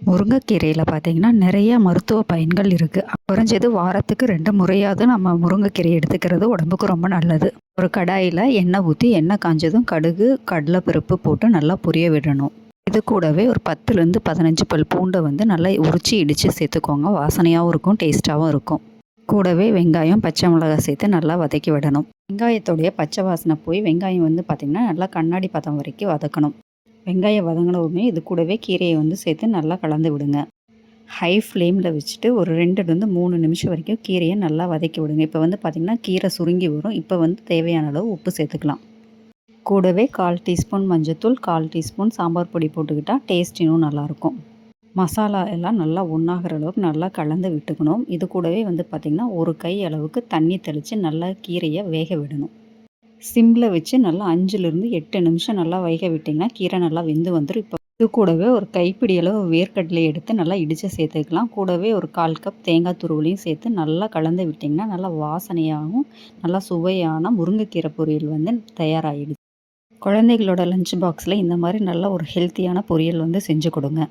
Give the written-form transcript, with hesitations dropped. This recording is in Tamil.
முருங்கைக்கீரையில் பார்த்தீங்கன்னா நிறைய மருத்துவ பயன்கள் இருக்குது. குறைஞ்சது வாரத்துக்கு 2 முறையாவது நம்ம முருங்கைக்கீரை எடுத்துக்கிறது உடம்புக்கு ரொம்ப நல்லது. ஒரு கடாயில் எண்ணெய் ஊற்றி எண்ணெய் காஞ்சதும் கடுகு கடலைப்பருப்பு போட்டு நல்லா பொரிய விடணும். இது கூடவே ஒரு 10லேருந்து 15 பல் பூண்டை நல்லா உரித்து இடித்து சேர்த்துக்கோங்க. வாசனையாகவும் இருக்கும், டேஸ்ட்டாகவும் இருக்கும். கூடவே வெங்காயம் பச்சை மிளகாய் சேர்த்து நல்லா வதக்கி விடணும். வெங்காயத்தோடைய பச்சை வாசனை போய் வெங்காயம் பார்த்திங்கன்னா நல்லா கண்ணாடி பதம் வரைக்கும் வதக்கணும். வெங்காயம் வதங்கினவுடனே இது கூடவே கீரையை சேர்த்து நல்லா கலந்து விடுங்க. ஹை ஃப்ளேமில் வச்சுட்டு ஒரு 2லேருந்து 3 நிமிஷம் வரைக்கும் கீரையை நல்லா வதக்கி விடுங்க. இப்போ பார்த்திங்கன்னா கீரை சுருங்கி வரும். இப்போ தேவையான அளவு உப்பு சேர்த்துக்கலாம். கூடவே 1/4 டீஸ்பூன் மஞ்சத்தூள், 1/4 டீஸ்பூன் சாம்பார் பொடி போட்டுக்கிட்டால் டேஸ்ட் இன்னும் நல்லாயிருக்கும். மசாலா எல்லாம் நல்லா ஒன்றாகிற அளவுக்கு நல்லா கலந்து விட்டுக்கணும். இது கூடவே பார்த்திங்கன்னா ஒரு கை அளவுக்கு தண்ணி தெளித்து நல்லா கீரையை வேக விடணும். சிம்மில் வச்சு நல்லா 5லேருந்து 8 நிமிஷம் நல்லா வேக விட்டிங்கன்னா கீரை நல்லா வெந்து வந்துடும். இப்போ இது கூடவே ஒரு கைப்பிடி அளவு வேர்க்கடலை எடுத்து நல்லா இடித்து சேர்த்துக்கலாம். கூடவே ஒரு 1/4 கப் தேங்காய் துருவலையும் சேர்த்து நல்லா கலந்து விட்டிங்கன்னா நல்லா வாசனையாகவும் நல்லா சுவையான முருங்கைக்கீரை பொரியல் தயாராகிடுச்சு. குழந்தைகளோட லஞ்ச் பாக்ஸில் இந்த மாதிரி நல்ல ஒரு ஹெல்த்தியான பொரியல் செஞ்சு கொடுங்க.